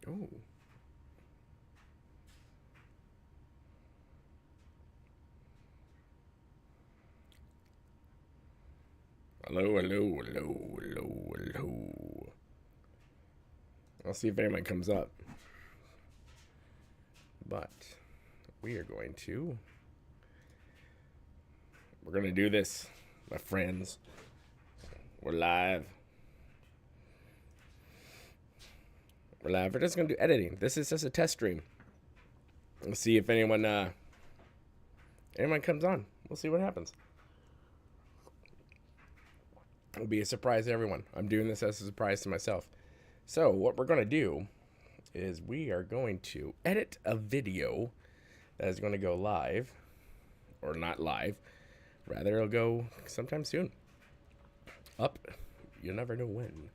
Oh. Hello, hello, hello, hello, hello. I'll see if anyone comes up. But we are going to... We're going to do this, my friends. We're live. We're live. We're just going to do editing. This is just a test stream. Let's see if anyone comes on. We'll see what happens. It'll be a surprise to everyone. I'm doing this as a surprise to myself. So what we're going to do is we are going to edit a video that is going to go live, or not live. Rather, it'll go sometime soon. Up. You never know when.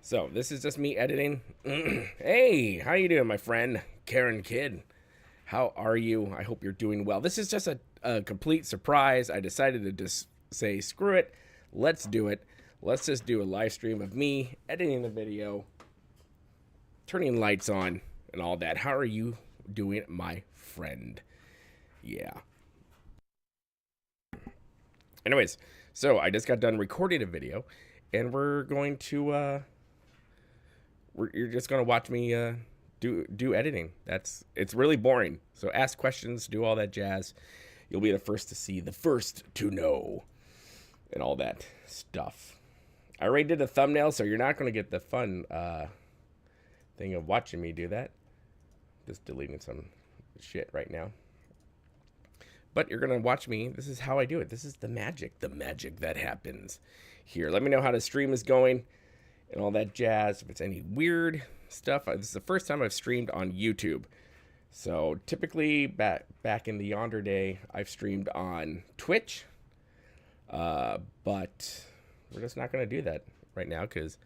So this is just me editing. Hey, how you doing, my friend? Karen Kid. How are you? I hope you're doing well. This is just a complete surprise. I decided to just say, screw it. Let's do it. Let's just do a live stream of me editing the video, turning lights on, and all that. How are you doing, my friend? Yeah. Anyways, so I just got done recording a video, and we're going to, you're just going to watch me do editing. It's really boring. So ask questions, do all that jazz. You'll be the first to see, the first to know, and all that stuff. I already did a thumbnail, so you're not going to get the fun thing of watching me do that. Just deleting some shit right now. But you're going to watch me. This is how I do it. This is the magic that happens here. Let me know how the stream is going and all that jazz. If it's any weird stuff. This is the first time I've streamed on YouTube. So typically back in the yonder day, I've streamed on Twitch. But we're just not going to do that right now because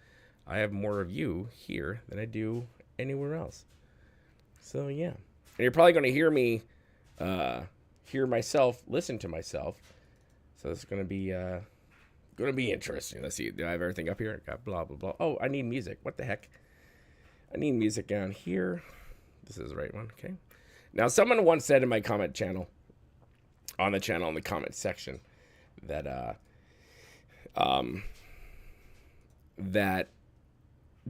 I have more of you here than I do anywhere else. So yeah, and you're probably going to hear me, hear myself, listen to myself. So it's going to be interesting. Let's see. Do I have everything up here? Got blah blah blah. Oh, I need music. What the heck? I need music down here. This is the right one. Okay. Now, someone once said in my comment channel, on the channel in the comment section, that that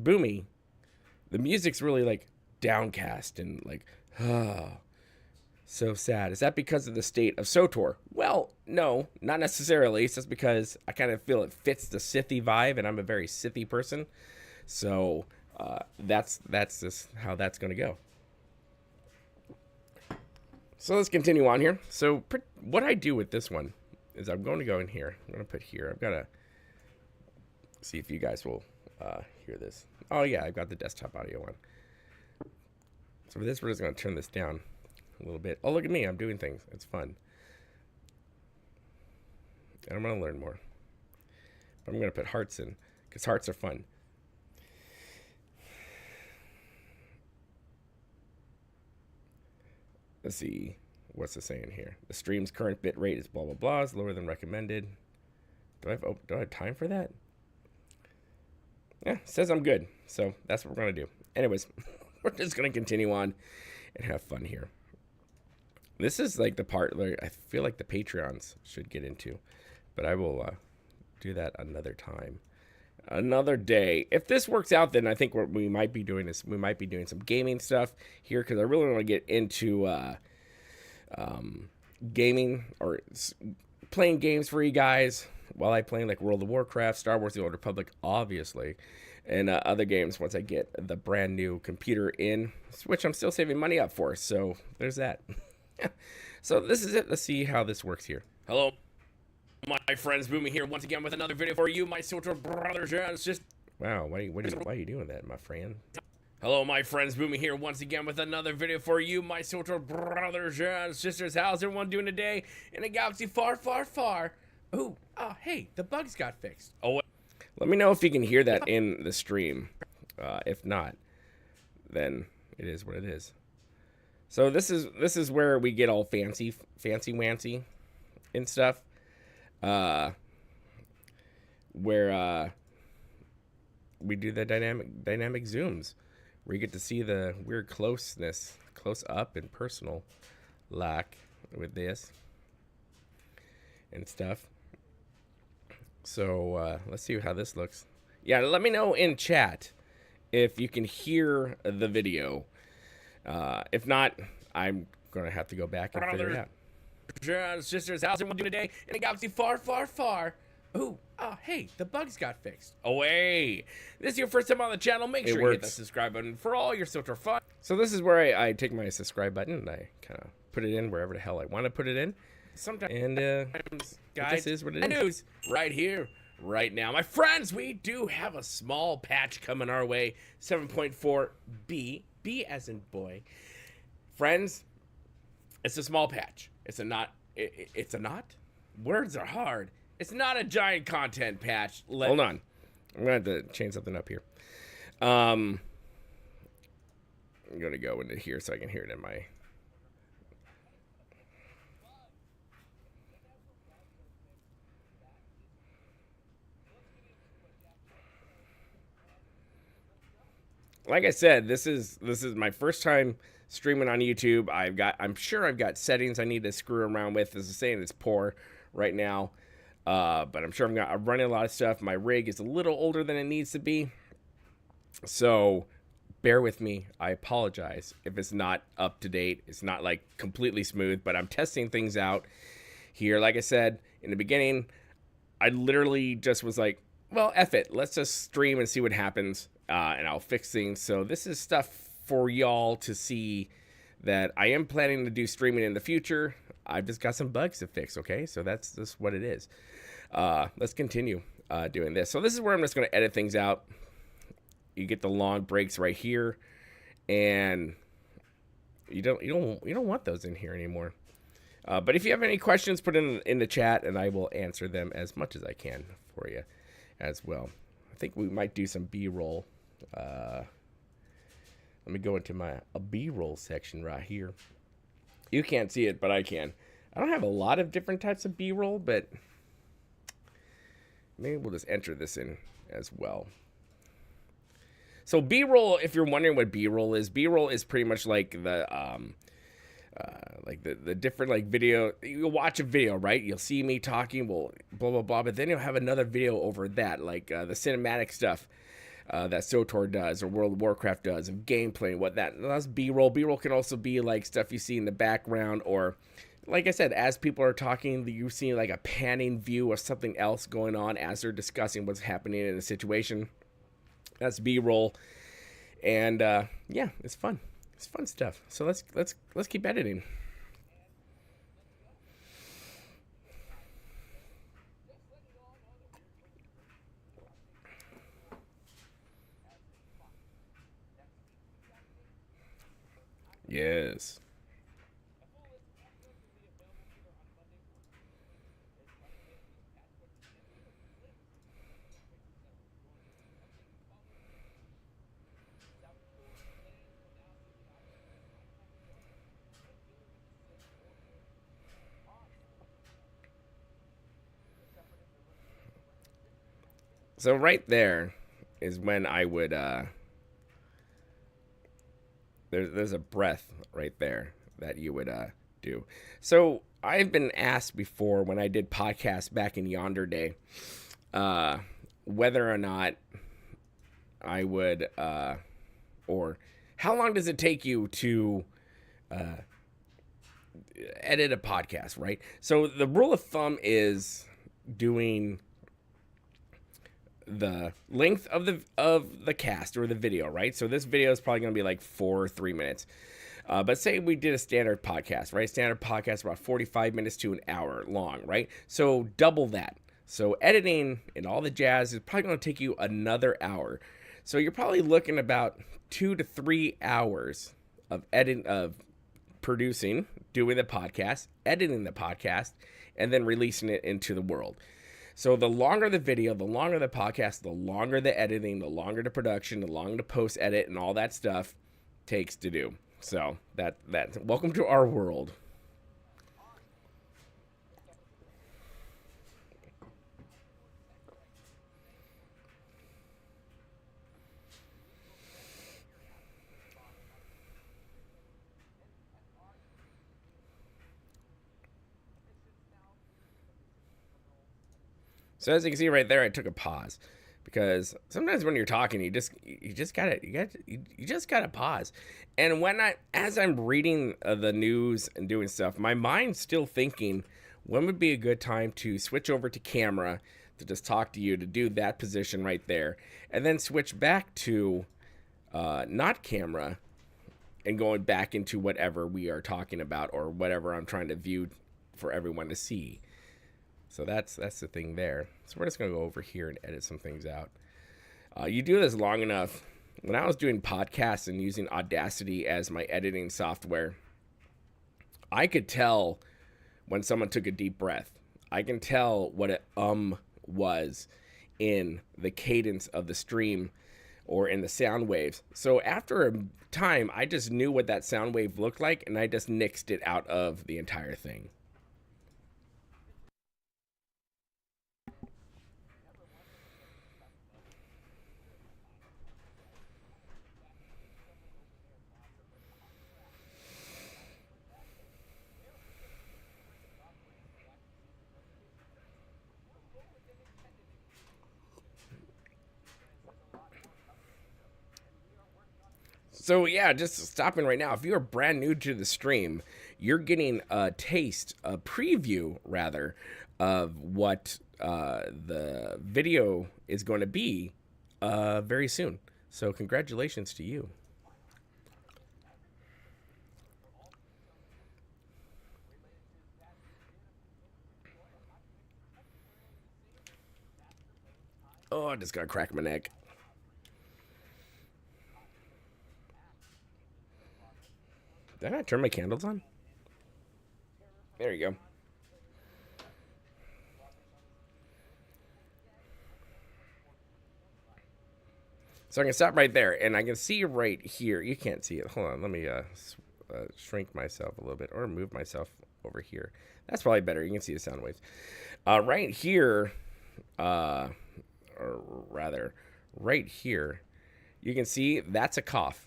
Boomy, the music's really like downcast and like so sad. Is that because of the state of SWTOR? Well, no, not necessarily. It's just because I kind of feel it fits the Sithy vibe, and I'm a very Sithy person. So that's just how that's gonna go. So let's continue on here. So what I do with this one is I'm going to go in here. I'm going to put here. I've got to see if you guys will hear this. Oh, yeah, I've got the desktop audio on. So for this, we're just going to turn this down a little bit. Oh, look at me. I'm doing things. It's fun. And I'm going to learn more. But I'm going to put hearts in because hearts are fun. Let's see. What's it saying here? The stream's current bit rate is blah blah blah. It's lower than recommended. Do I have time for that? Yeah, it says I'm good. So that's what we're gonna do. Anyways, we're just gonna continue on and have fun here. This is like the part where I feel like the Patreons should get into, but I will do that another time, another day. If this works out, then I think what we might be doing is we might be doing some gaming stuff here because I really want to get into gaming or playing games for you guys while I play like World of Warcraft, Star Wars: The Old Republic, obviously, and other games once I get the brand new computer in, which I'm still saving money up for. So there's that. So this is it. Let's see how this works here. Hello, my friends. Boomy here once again with another video for you, my SWTOR brothers and sisters. Wow, why are you doing that, my friend? Hello, my friends. Boomy here once again with another video for you, my SWTOR brothers and sisters. How's everyone doing today in a galaxy far, far, far? Ooh, oh, hey, the bugs got fixed. Oh, let me know if you can hear that in the stream. If not, then it is what it is. So this is where we get all fancy wancy and stuff. Where we do the dynamic zooms. where you get to see the weird close up and personal lack with this and stuff. So let's see how this looks. Yeah, let me know in chat if you can hear the video. If not, I'm gonna have to go back and figure it out. Sisters, how's everyone doing today? In a galaxy far, far, far. Ooh, oh, hey, the bugs got fixed. Oh, hey, this is your first time on the channel. Make sure you hit the subscribe button for all your SWTOR fun. So this is where I take my subscribe button and I kind of put it in wherever the hell I want to put it in. Sometimes, and guys, this is what it is. News right here, right now. My friends, we do have a small patch coming our way. 7.4B, B as in boy. Friends, it's a small patch. It's a not. It's a not. Words are hard. It's not a giant content patch. Hold on. I'm going to have to change something up here. I'm going to go into here so I can hear it in my... Like I said, this is my first time streaming on YouTube. I'm sure I've got settings I need to screw around with. As I'm saying, it's poor right now. But I'm sure I'm running a lot of stuff. My rig is a little older than it needs to be. So bear with me. I apologize if it's not up to date. It's not like completely smooth, but I'm testing things out here. Like I said in the beginning, I literally just was like, well, F it. Let's just stream and see what happens. And I'll fix things. So this is stuff for y'all to see that I am planning to do streaming in the future. I've just got some bugs to fix, okay? So that's just what it is. Let's continue doing this. So this is where I'm just going to edit things out. You get the long breaks right here, and you don't want those in here anymore. But if you have any questions, put in the chat, and I will answer them as much as I can for you as well. I think we might do some B-roll. Let me go into my B-roll section right here. You can't see it, but I can. I don't have a lot of different types of B-roll, but maybe we'll just enter this in as well. So B-roll, if you're wondering what B-roll is pretty much like the different like video. You'll watch a video, right? You'll see me talking, well, blah blah blah, but then you'll have another video over that, like the cinematic stuff that SWTOR does or World of Warcraft does, of gameplay and what that's B-roll. B-roll can also be like stuff you see in the background, or like I said, as people are talking, you see like a panning view of something else going on as they're discussing what's happening in the situation. That's B-roll, and yeah, it's fun. It's fun stuff. So let's keep editing. Yes. So right there is when I would there's a breath right there that you would do. So I've been asked before when I did podcasts back in yonder day, whether or not I would or how long does it take you to edit a podcast, right? So the rule of thumb is doing the length of the cast or the video, right? So this video is probably going to be like 4 or 3 minutes. But say we did a standard podcast, right? Standard podcast about 45 minutes to an hour long, right? So double that. So editing and all the jazz is probably going to take you another hour. So you're probably looking about 2 to 3 hours of producing, doing the podcast, editing the podcast, and then releasing it into the world. So the longer the video, the longer the podcast, the longer the editing, the longer the production, the longer the post edit and all that stuff takes to do. So that's welcome to our world. So as you can see right there, I took a pause because sometimes when you're talking, you just gotta pause. And as I'm reading the news and doing stuff, my mind's still thinking, when would be a good time to switch over to camera to just talk to you, to do that position right there, and then switch back to not camera and going back into whatever we are talking about or whatever I'm trying to view for everyone to see. So that's the thing there. So we're just gonna go over here and edit some things out. You do this long enough. When I was doing podcasts and using Audacity as my editing software, I could tell when someone took a deep breath. I can tell what it was in the cadence of the stream or in the sound waves. So after a time, I just knew what that sound wave looked like, and I just nixed it out of the entire thing. So yeah, just stopping right now. If you're brand new to the stream, you're getting a taste, a preview rather, of what the video is going to be very soon. So congratulations to you. Oh, I just got to crack my neck. Did I turn my candles on? There you go. So I can stop right there, and I can see right here. You can't see it. Hold on. Let me shrink myself a little bit or move myself over here. That's probably better. You can see the sound waves. Right here, or rather, right here, you can see that's a cough.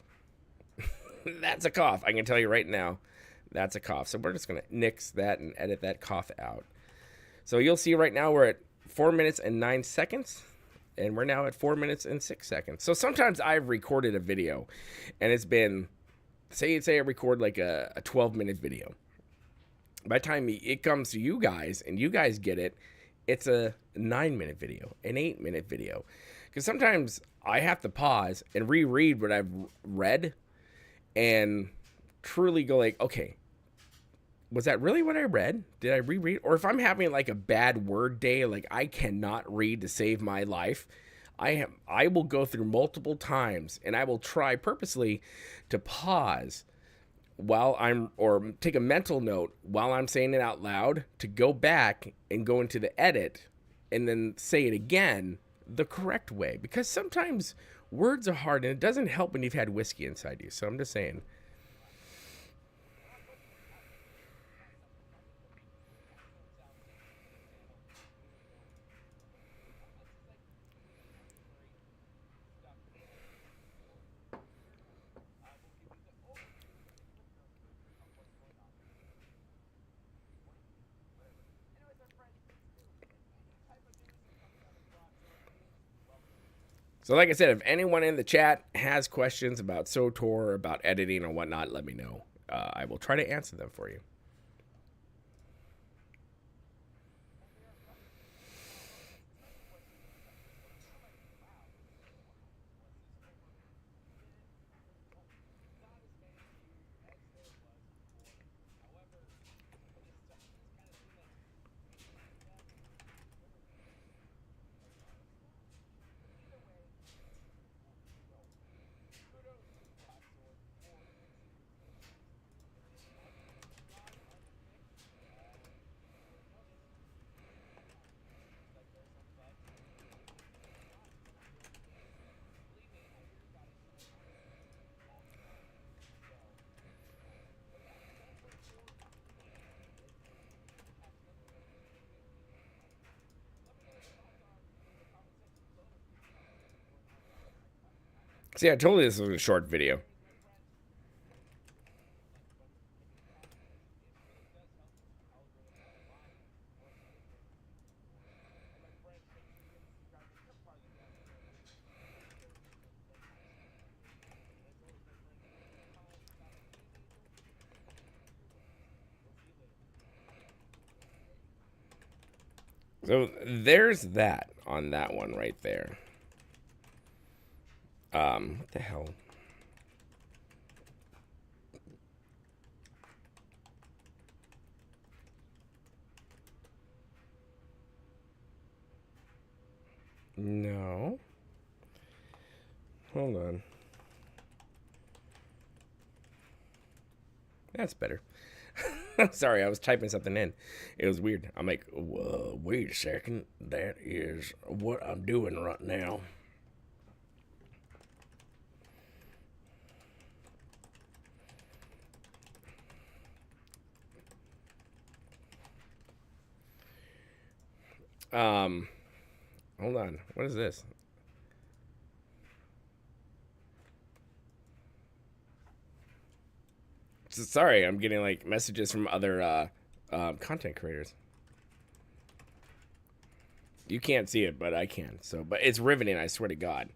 That's a cough. I can tell you right now, that's a cough. So we're just going to nix that and edit that cough out. So you'll see right now we're at 4 minutes and 9 seconds. And we're now at 4 minutes and 6 seconds. So sometimes I've recorded a video and it's been, say I record like a 12-minute video. By the time it comes to you guys and you guys get it, it's a 9-minute video, an 8-minute video. Because sometimes I have to pause and reread what I've read and truly go like, okay, was that really what I read? Did I reread? Or if I'm having like a bad word day, like I cannot read to save my life, I will go through multiple times and I will try purposely to pause while or take a mental note while I'm saying it out loud to go back and go into the edit and then say it again the correct way. Because sometimes words are hard and it doesn't help when you've had whiskey inside you. So I'm just saying. So like I said, if anyone in the chat has questions about SWTOR, about editing or whatnot, let me know. I will try to answer them for you. See, I told you this was a short video. So there's that on that one right there. What the hell? No. Hold on. That's better. Sorry, I was typing something in. It was weird. I'm like, whoa, wait a second. That is what I'm doing right now. Hold on. What is this? Sorry, I'm getting like messages from other content creators. You can't see it, but I can. So, but it's riveting. I swear to God.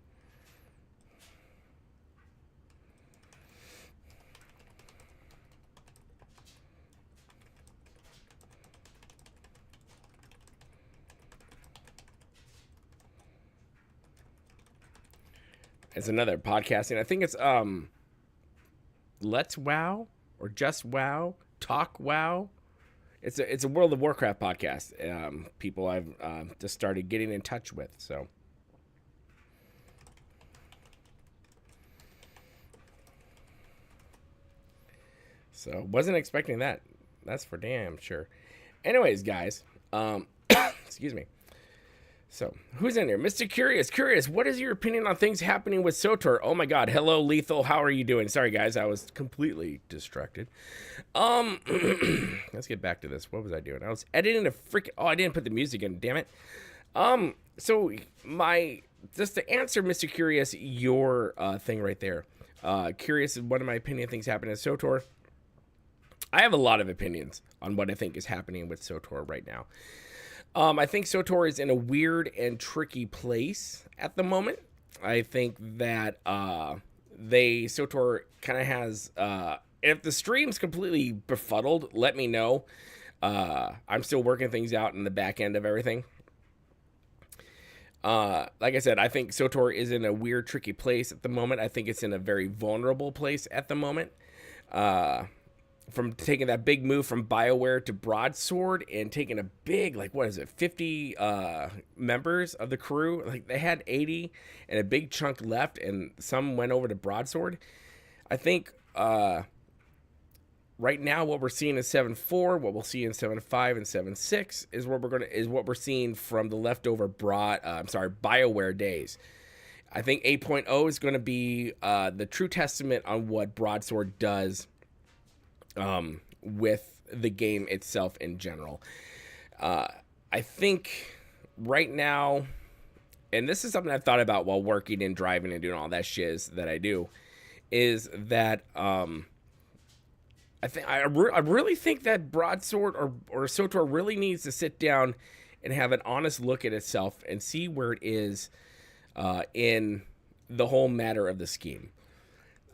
It's another podcasting. I think it's Let's Wow or Just Wow, Talk Wow. It's a World of Warcraft podcast. People I've just started getting in touch with. So wasn't expecting that. That's for damn sure. Anyways, guys, excuse me. So, who's in here? Mr. Curious, what is your opinion on things happening with SWTOR? Oh my god, hello Lethal, how are you doing? Sorry guys, I was completely distracted. Let's get back to this. What was I doing? I was editing a freaking I didn't put the music in, damn it. So just to answer Mr. Curious, your thing right there. Curious is one of my opinion things happening at SWTOR. I have a lot of opinions on what I think is happening with SWTOR right now. I think SWTOR is in a weird and tricky place at the moment. I think that SWTOR kind of has. If the stream's completely befuddled, let me know. I'm still working things out in the back end of everything. Like I said, I think SWTOR is in a weird, tricky place at the moment. I think it's in a very vulnerable place at the moment. From taking that big move from BioWare to Broadsword and taking a big, 50 members of the crew. Like, they had 80 and a big chunk left, and some went over to Broadsword. I think right now what we're seeing in 7.4, what we'll see in 7.5 and 7.6 is what we're seeing from the leftover BioWare days. I think 8.0 is going to be the true testament on what Broadsword does with the game itself in general. I think right now, and this is something I've thought about while working and driving and doing all that shiz that I do, is that I really think that Broadsword or SWTOR really needs to sit down and have an honest look at itself and see where it is in the whole matter of the scheme.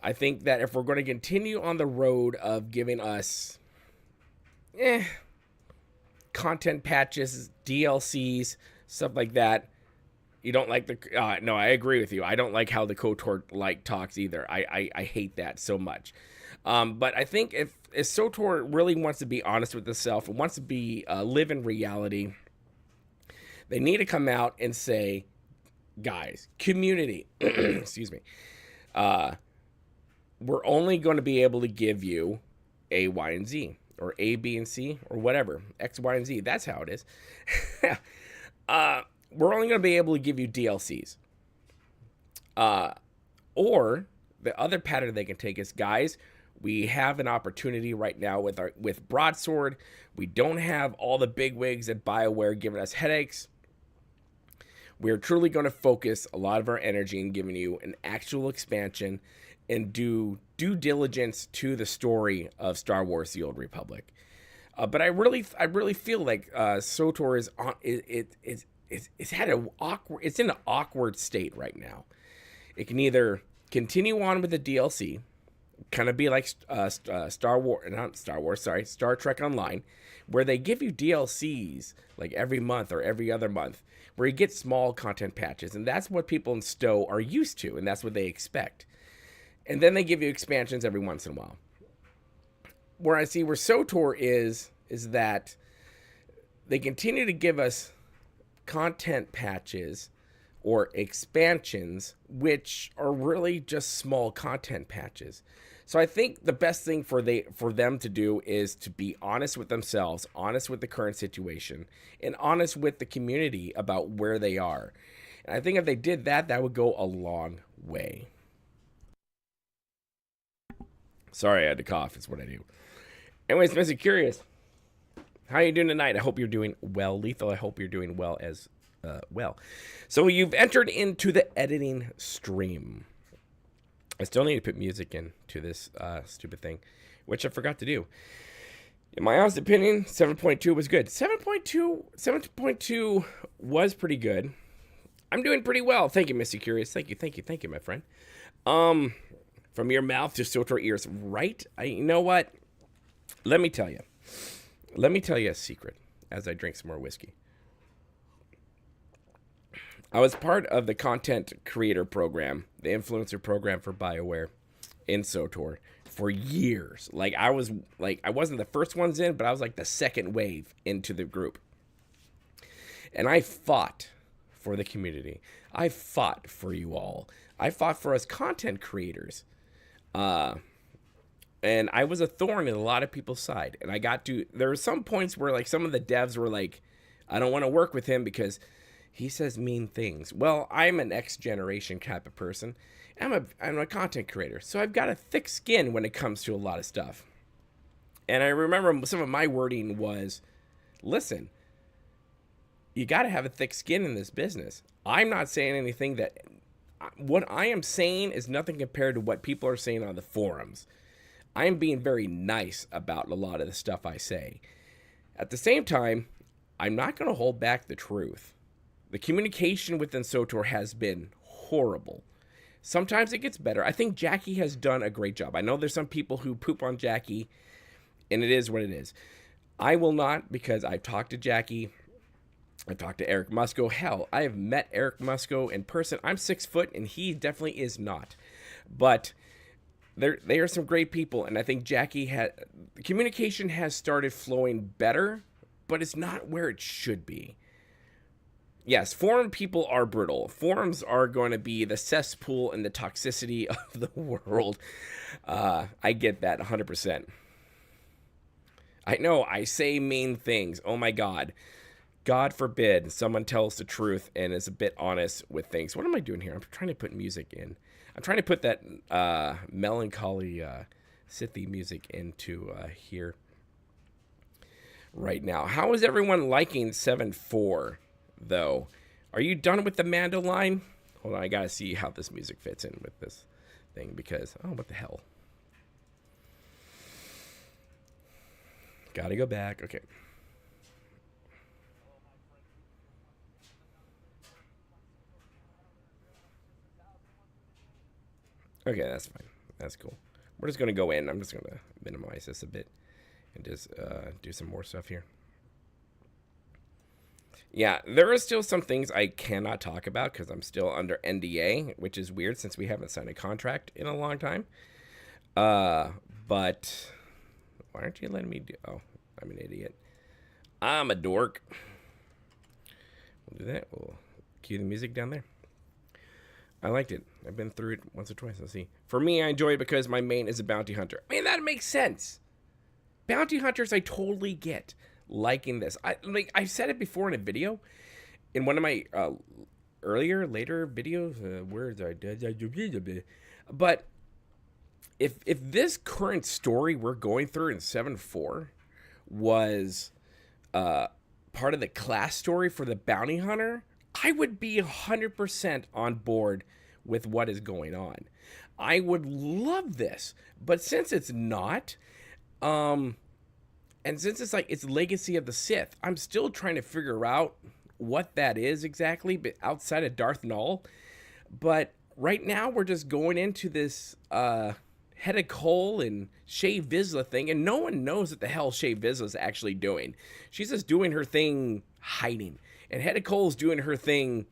I think that if we're going to continue on the road of giving us content patches, DLCs, stuff like that, you don't like the... no, I agree with you. I don't like how the KOTOR talks either. I hate that so much. But I think if SWTOR really wants to be honest with itself and wants to be live in reality, they need to come out and say, guys, community, excuse me, we're only going to be able to give you A, Y, and Z, or A, B, and C, or whatever, X, Y, and Z. That's how it is. We're only going to be able to give you DLCs. Or the other pattern they can take is, guys, we have an opportunity right now with Broadsword. We don't have all the bigwigs at BioWare giving us headaches. We're truly going to focus a lot of our energy in giving you an actual expansion and do due diligence to the story of Star Wars: The Old Republic. But I really feel like SWTOR is on it's in an awkward state right now. It can either continue on with the DLC, kind of be like Star Wars, not Star Wars, sorry, Star Trek Online, where they give you DLCs like every month or every other month, where you get small content patches, and that's what people in STO are used to, and that's what they expect. And then they give you expansions every once in a while. Where I see where SWTOR is that they continue to give us content patches or expansions, which are really just small content patches. So I think the best thing for them to do is to be honest with themselves, honest with the current situation, and honest with the community about where they are. And I think if they did that, that would go a long way. Sorry, I had to cough. It's what I do. Anyways, Mr. Curious, how are you doing tonight? I hope you're doing well. Lethal, I hope you're doing well as well. So you've entered into the editing stream. I still need to put music into this stupid thing, which I forgot to do. In my honest opinion, 7.2 was good. 7.2 was pretty good. I'm doing pretty well. Thank you, Mr. Curious. Thank you, my friend. From your mouth to SWTOR ears, right? You know what? Let me tell you a secret as I drink some more whiskey. I was part of the content creator program, the influencer program for BioWare in SWTOR for years. I wasn't the first ones in, but I was like the second wave into the group. And I fought for the community. I fought for you all. I fought for us content creators. And I was a thorn in a lot of people's side. And there were some points where some of the devs were like, I don't want to work with him because he says mean things. Well, I'm an X generation type of person. I'm a content creator. So I've got a thick skin when it comes to a lot of stuff. And I remember some of my wording was, listen, you got to have a thick skin in this business. I'm not saying anything what I am saying is nothing compared to what people are saying on the forums. I am being very nice about a lot of the stuff I say. At the same time, I'm not going to hold back the truth. The communication within SWTOR has been horrible. Sometimes it gets better. I think Jackie has done a great job. I know there's some people who poop on Jackie, and it is what it is. I will not, because I've talked to Jackie. I talked to Eric Musco. Hell, I have met Eric Musco in person. I'm 6 foot, and he definitely is not. But they are some great people, and I think communication has started flowing better, but it's not where it should be. Yes, forum people are brutal. Forums are going to be the cesspool and the toxicity of the world. I get that 100%. I know, I say mean things. Oh my God. God forbid someone tells the truth and is a bit honest with things. What am I doing here? I'm trying to put music in. I'm trying to put that melancholy Sithy music into here right now. How is everyone liking 7.4, though? Are you done with the Mando line? Hold on, I gotta see how this music fits in with this thing because, oh, what the hell? Gotta go back. Okay. Okay, that's fine. That's cool. We're just going to go in. I'm just going to minimize this a bit and just do some more stuff here. Yeah, there are still some things I cannot talk about because I'm still under NDA, which is weird since we haven't signed a contract in a long time. But why aren't you letting me do... Oh, I'm an idiot. I'm a dork. We'll do that. We'll cue the music down there. I liked it. I've been through it once or twice. Let's see. For me, I enjoy it because my main is a bounty hunter. I mean, that makes sense. Bounty hunters, I totally get liking this. I said it before in a video, in one of my later videos. Words I did, but if this current story we're going through in 7.4 was part of the class story for the bounty hunter, I would be 100% on board with what is going on. I would love this, but since it's not, and since it's Legacy of the Sith, I'm still trying to figure out what that is exactly, but outside of Darth Null. But right now, we're just going into this Hedda Cole and Shea Vizsla thing, and no one knows what the hell Shea Vizsla's actually doing. She's just doing her thing hiding. And Hedda Cole's doing her thing.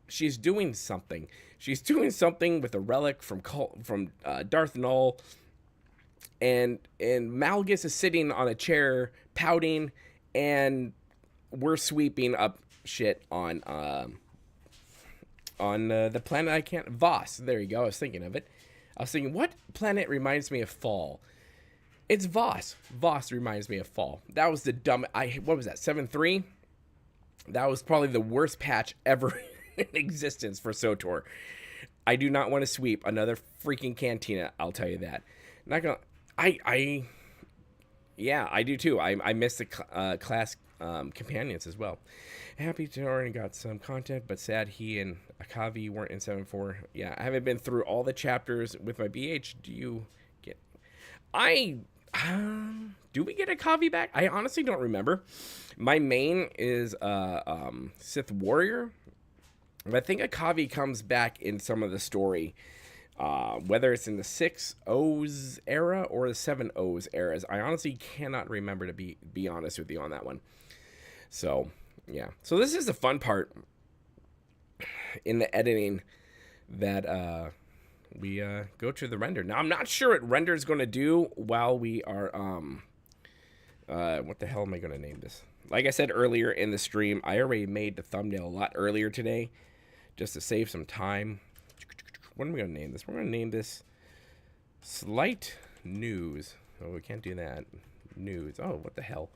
She's doing something. She's doing something with a relic from Darth Null. And Malgus is sitting on a chair pouting, and we're sweeping up shit on the planet I can't... Voss. There you go. I was thinking of it. I was thinking, what planet reminds me of fall? It's Voss. Voss reminds me of fall. That was the dumb... What was that? 7.3? That was probably the worst patch ever in existence for SWTOR. I do not want to sweep another freaking Cantina. I'll tell you that. Not gonna... Yeah, I do too. I miss the class companions as well. Happy to already got some content, but sad he and Akavi weren't in 7.4. Yeah, I haven't been through all the chapters with my BH. Do you get... do we get Akavi back? I honestly don't remember. My main is Sith Warrior. I think Akavi comes back in some of the story. Whether it's in the 6.0s era or the 7.0s eras, I honestly cannot remember, to be honest with you on that one. So, yeah. So this is the fun part in the editing, that we go to the render. Now, I'm not sure what render is going to do while we are... what the hell am I going to name this? Like I said earlier in the stream, I already made the thumbnail a lot earlier today just to save some time. What are we going to name this? We're going to name this Slight News. Oh, we can't do that. News. Oh, what the hell?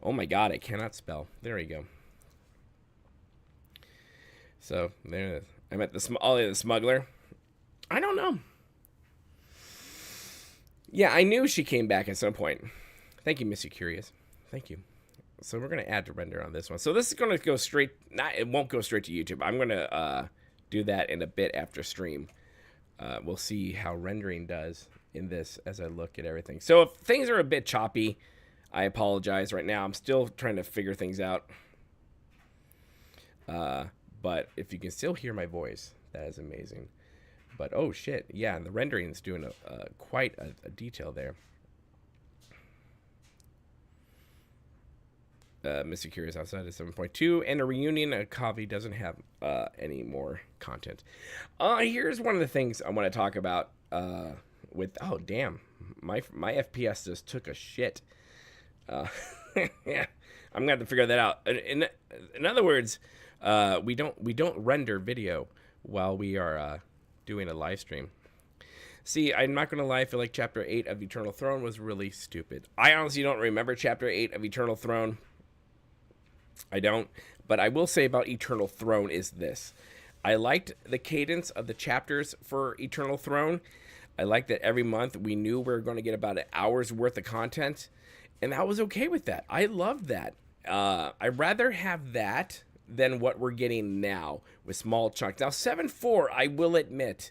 Oh my god, I cannot spell. There we go. So, there it is. I'm at the smuggler. I don't know. Yeah, I knew she came back at some point. Thank you, Mr. Curious. Thank you. So we're going to add to render on this one. So this is going to go straight... it won't go straight to YouTube. I'm going to... do that in a bit after stream. We'll see how rendering does in this as I look at everything. So if things are a bit choppy, I apologize right now. I'm still trying to figure things out. But if you can still hear my voice, that is amazing. But oh shit, yeah, the rendering is doing quite a detail there. Mr. Curious outside of 7.2, and a reunion. Kavi doesn't have any more content. Here's one of the things I want to talk about. With oh damn, my FPS just took a shit. Yeah, I'm gonna have to figure that out. In other words, we don't render video while we are doing a live stream. See, I'm not gonna lie. I feel like Chapter 8 of Eternal Throne was really stupid. I honestly don't remember Chapter 8 of Eternal Throne. I don't, but I will say about Eternal Throne is this. I liked the cadence of the chapters for Eternal Throne. I liked that every month we knew we were going to get about an hour's worth of content, and I was okay with that. I loved that. I'd rather have that than what we're getting now with small chunks. Now, 7.4, I will admit,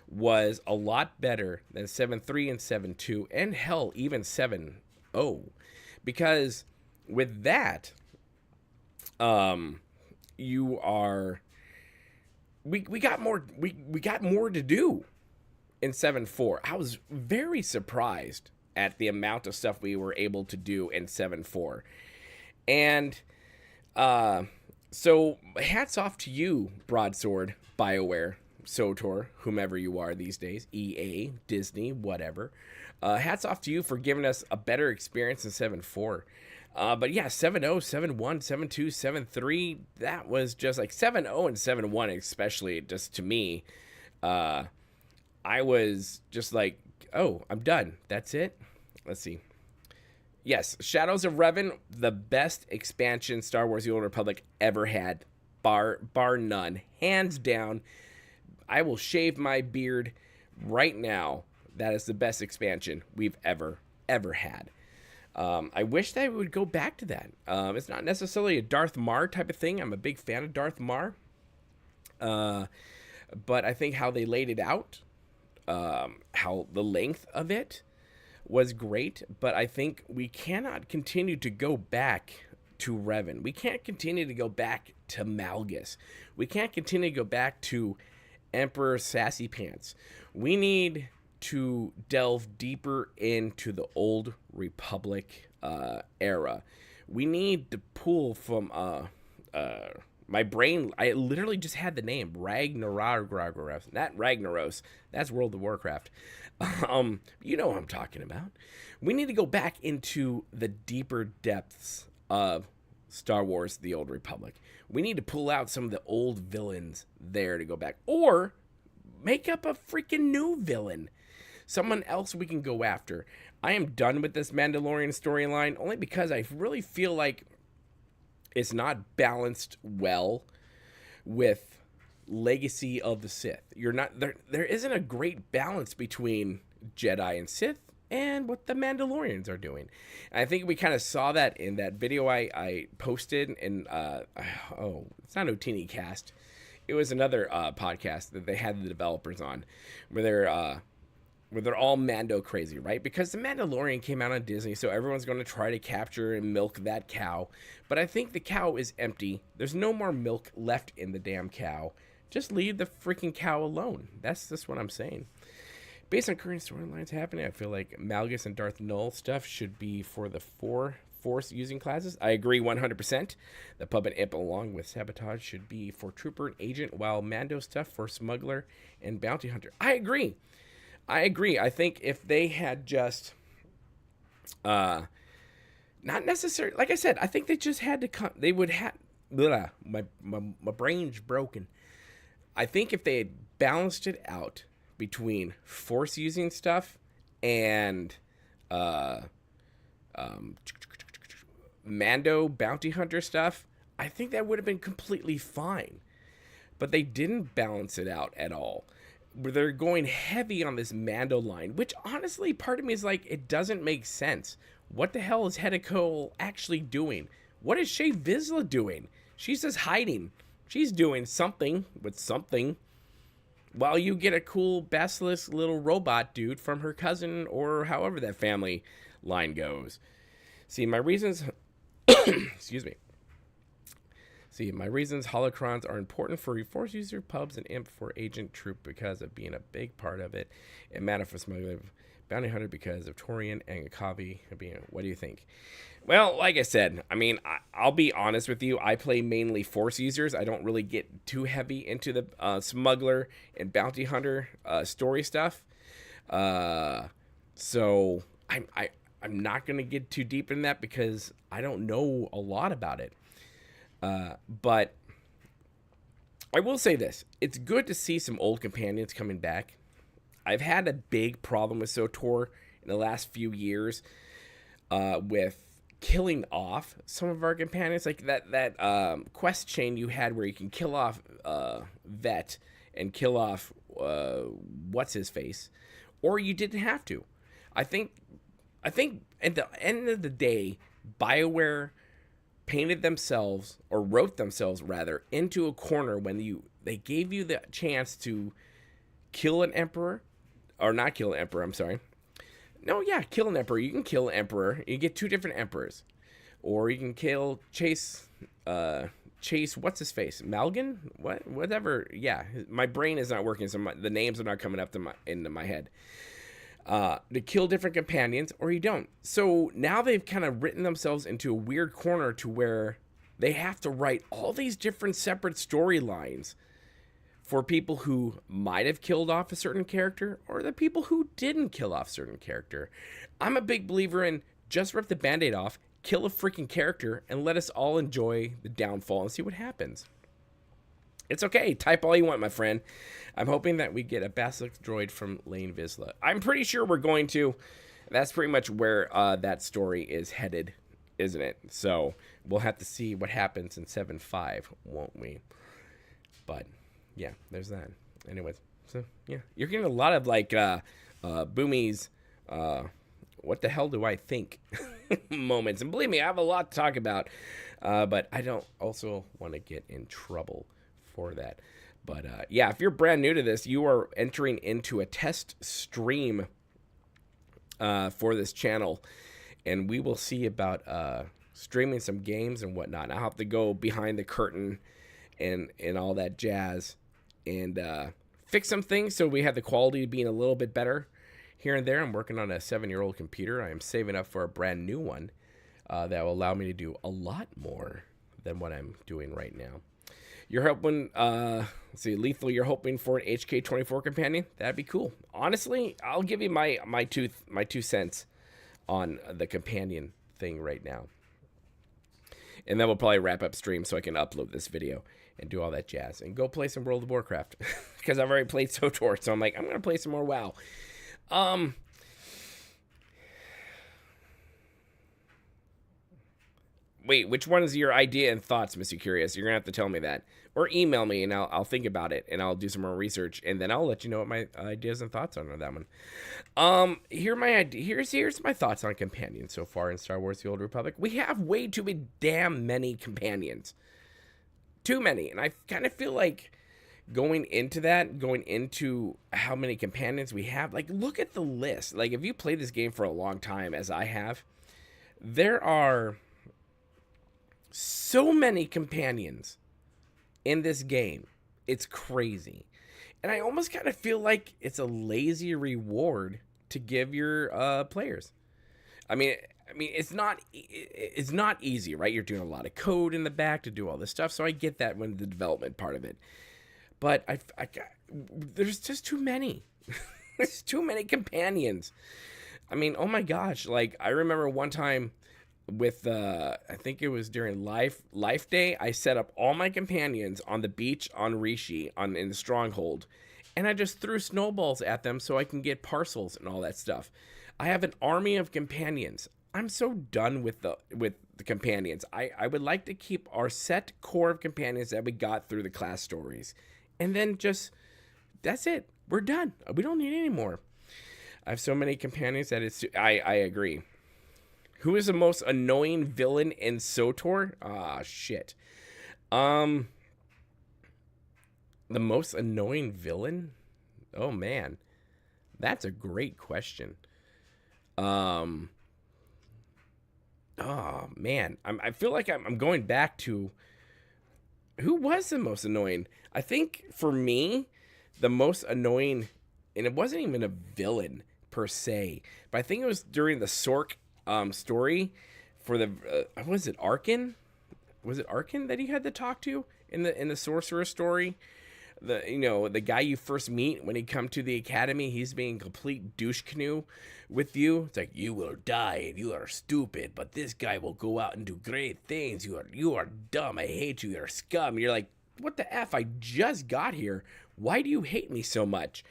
was a lot better than 7.3 and 7.2, and hell, even 7.0, because with that... you are... We got more to do in 7.4. I was very surprised at the amount of stuff we were able to do in 7.4. And so hats off to you, Broadsword, BioWare, SWTOR, whomever you are these days, EA, Disney, whatever. Hats off to you for giving us a better experience in 7.4. But yeah, 7.0, 7.1, 7.2, 7.3, that was just like 7.0 and 7.1 especially, just to me, I was just like, oh, I'm done. That's it? Let's see. Yes, Shadows of Revan, the best expansion Star Wars The Old Republic ever had, bar none. Hands down, I will shave my beard right now. That is the best expansion we've ever had. I wish that we would go back to that. It's not necessarily a Darth Mar type of thing. I'm a big fan of Darth Mar. But I think how they laid it out, how the length of it was great. But I think we cannot continue to go back to Revan. We can't continue to go back to Malgus. We can't continue to go back to Emperor Sassy Pants. We need to delve deeper into the Old Republic era. We need to pull from my brain. I literally just had the name Ragnaros, not Ragnaros. That's World of Warcraft. You know what I'm talking about. We need to go back into the deeper depths of Star Wars: The Old Republic. We need to pull out some of the old villains there to go back, or make up a freaking new villain, someone else we can go after. I am done with this Mandalorian storyline only because I really feel like it's not balanced well with Legacy of the Sith. You're not there. There isn't a great balance between Jedi and Sith and what the Mandalorians are doing. And I think we kind of saw that in that video I posted. And it's not Otini Cast. It was another podcast that they had the developers on, where they're all Mando crazy, right? Because the Mandalorian came out on Disney, so everyone's going to try to capture and milk that cow. But I think the cow is empty. There's no more milk left in the damn cow. Just leave the freaking cow alone. That's just what I'm saying. Based on current storylines happening, I feel like Malgus and Darth Null stuff should be for the 4 Force using classes. I agree 100%. The Pub and Imp along with Sabotage should be for Trooper and Agent, while Mando stuff for Smuggler and Bounty Hunter. I agree. I think if they had just, not necessarily, like I said, I think they just had to come, they would have, my brain's broken. I think if they had balanced it out between Force using stuff and Mando Bounty Hunter stuff, I think that would have been completely fine. But they didn't balance it out at all. They're going heavy on this Mando line, which honestly, part of me is like, it doesn't make sense. What the hell is Hedda Cole actually doing? What is Shay Vizsla doing? She's just hiding. She's doing something with something, while you get a cool basilisk little robot dude from her cousin, or however that family line goes. See, my reasons... Excuse me. See, my reasons holocrons are important for Force user, pubs, and imp for agent troop because of being a big part of it, and mana for smuggler, bounty hunter because of Torian and Kavi being. What do you think? Well, like I said, I mean, I'll be honest with you. I play mainly Force users. I don't really get too heavy into the smuggler and bounty hunter story stuff. So I'm not gonna get too deep in that because I don't know a lot about it. But I will say this. It's good to see some old companions coming back. I've had a big problem with SWTOR in the last few years with killing off some of our companions. Like that quest chain you had where you can kill off Vet and kill off what's-his-face. Or you didn't have to. I think at the end of the day, BioWare painted themselves, or wrote themselves rather, into a corner when they gave you the chance to kill an emperor, or not kill an emperor, I'm sorry. No, yeah, kill an emperor. You can kill an emperor. You get 2 different emperors. Or you can kill Chase, what's his face? Malgan? Whatever. Yeah, my brain is not working, so the names are not coming up into my head. To kill different companions, or you don't. So now they've kind of written themselves into a weird corner to where they have to write all these different separate storylines for people who might have killed off a certain character, or the people who didn't kill off a certain character. I'm a big believer in just rip the Band-Aid off, kill a freaking character, and let us all enjoy the downfall and see what happens. It's okay. Type all you want, my friend. I'm hoping that we get a Basilisk droid from Lane Vizsla. I'm pretty sure we're going to. That's pretty much where that story is headed, isn't it? So we'll have to see what happens in 7.5, won't we? But yeah, there's that. Anyways, so yeah, you're getting a lot of like Boomy's what the hell do I think moments. And believe me, I have a lot to talk about, but I don't also want to get in trouble for that. But yeah, if you're brand new to this, you are entering into a test stream for this channel, and we will see about streaming some games and whatnot. I'll have to go behind the curtain and all that jazz and fix some things so we have the quality being a little bit better. Here and there, I'm working on a 7-year-old computer. I am saving up for a brand new one that will allow me to do a lot more than what I'm doing right now. You're hoping, let's see, Lethal, you're hoping for an HK24 companion? That'd be cool. Honestly, I'll give you my 2 cents on the companion thing right now. And then we'll probably wrap up stream so I can upload this video and do all that jazz. And go play some World of Warcraft. Because I've already played SWTOR, so I'm like, I'm going to play some more WoW. Wait, which one is your idea and thoughts, Mr. Curious? You're going to have to tell me that. Or email me, and I'll think about it, and I'll do some more research, and then I'll let you know what my ideas and thoughts are on that one. Here's my thoughts on companions so far in Star Wars: The Old Republic. We have way too damn many companions. Too many. And I kind of feel like going into how many companions we have, like, look at the list. Like, if you play this game for a long time, as I have, there are so many companions in this game. It's crazy. And I almost kind of feel like it's a lazy reward to give your players. I mean, it's not easy, right? You're doing a lot of code in the back to do all this stuff, so I get that when the development part of it. But there's just too many. There's too many companions. I mean, oh my gosh! Like, I remember one time with I think it was during Life Day, I set up all my companions on the beach on Rishi in the Stronghold, and I just threw snowballs at them so I can get parcels and all that stuff. I have an army of companions. I'm so done with the companions. I would like to keep our set core of companions that we got through the class stories, and then that's it. We're done. We don't need any more. I have so many companions that I agree. Who is the most annoying villain in SWTOR? Ah, shit. The most annoying villain? Oh, man. That's a great question. Oh, man. I feel like I'm going back to... Who was the most annoying? I think, for me, the most annoying... And it wasn't even a villain, per se. But I think it was during the Sork story for the was it Arkin? Was it Arkin that he had to talk to in the sorcerer story? The guy you first meet when he come to the academy, he's being complete douche canoe with you. It's like, you will die and you are stupid, but this guy will go out and do great things. You are dumb. I hate you. You're a scum. And you're like, what the F? I just got here. Why do you hate me so much?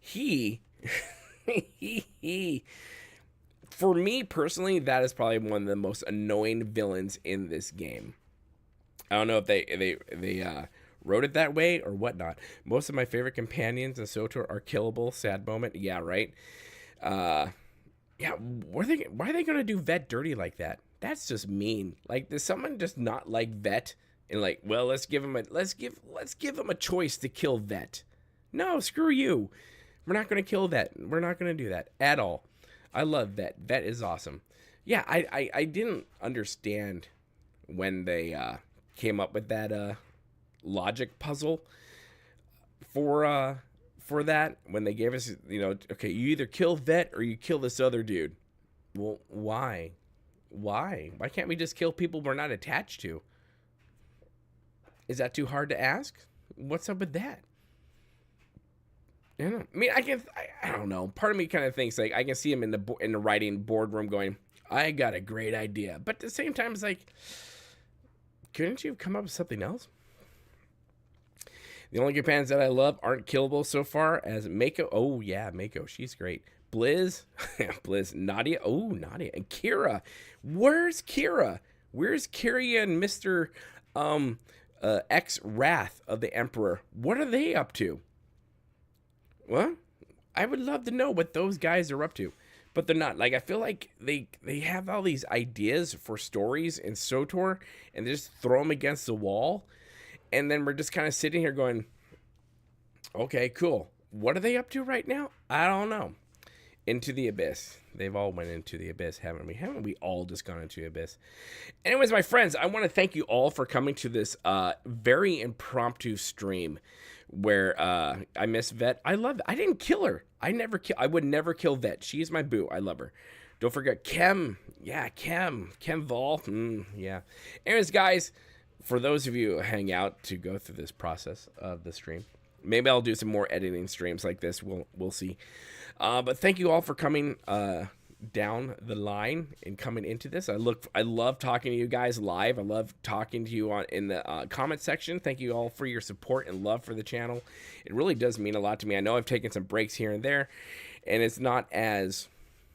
He For me personally, that is probably one of the most annoying villains in this game. I don't know if they wrote it that way or whatnot. Most of my favorite companions in SWTOR are killable. Sad moment. Yeah, right. Yeah. Why are they gonna do Vet dirty like that? That's just mean. Like, does someone just not like Vet and like, well, let's give him a choice to kill Vet? No, screw you. We're not gonna kill Vet. We're not gonna do that at all. I love Vet. Vet is awesome. Yeah, I didn't understand when they came up with that logic puzzle for that, when they gave us, okay, you either kill Vet or you kill this other dude. Well, why? Why can't we just kill people we're not attached to? Is that too hard to ask? What's up with that? I don't know. Part of me kind of thinks, like, I can see him in the writing boardroom going, I got a great idea. But at the same time, it's like, couldn't you have come up with something else? The only companions that I love aren't killable so far as Mako. Oh, yeah, Mako. She's great. Blizz. Blizz. Nadia. Oh, Nadia. And Kira. Where's Kira? Where's Kira and Mr. X-Wrath of the Emperor? What are they up to? Well, I would love to know what those guys are up to, but they're not. Like, I feel like they have all these ideas for stories in SWTOR, and they just throw them against the wall, and then we're just kind of sitting here going, okay, cool. What are they up to right now? I don't know. Into the abyss. They've all went into the abyss, haven't we? Haven't we all just gone into the abyss? Anyways, my friends, I want to thank you all for coming to this very impromptu stream where I miss Vet. I love it. I didn't kill her. I would never kill Vet. She's my boo. I love her. Don't forget Kem. Yeah, Kem Vol. Yeah. Anyways, guys, for those of you who hang out to go through this process of the stream, maybe I'll do some more editing streams like this. We'll see. But thank you all for coming down the line and coming into this. I love talking to you guys live. I love talking to you in the comment section. Thank you all for your support and love for the channel. It really does mean a lot to me. I know I've taken some breaks here and there, and it's not as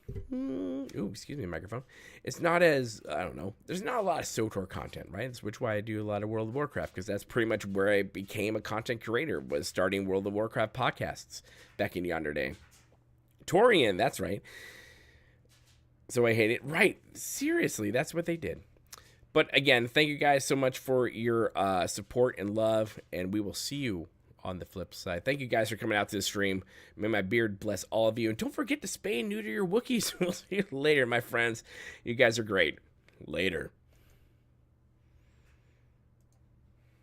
excuse me, microphone. It's not as, I don't know, there's not a lot of SWTOR content, right? That's which why I do a lot of World of Warcraft, because that's pretty much where I became a content creator, was starting World of Warcraft podcasts back in yonder day. Torian, that's right. So I hate it. Right. Seriously, that's what they did. But again, thank you guys so much for your support and love, and we will see you on the flip side. Thank you guys for coming out to the stream. May my beard bless all of you. And don't forget to spay and neuter your Wookiees. We'll see you later, my friends. You guys are great. Later.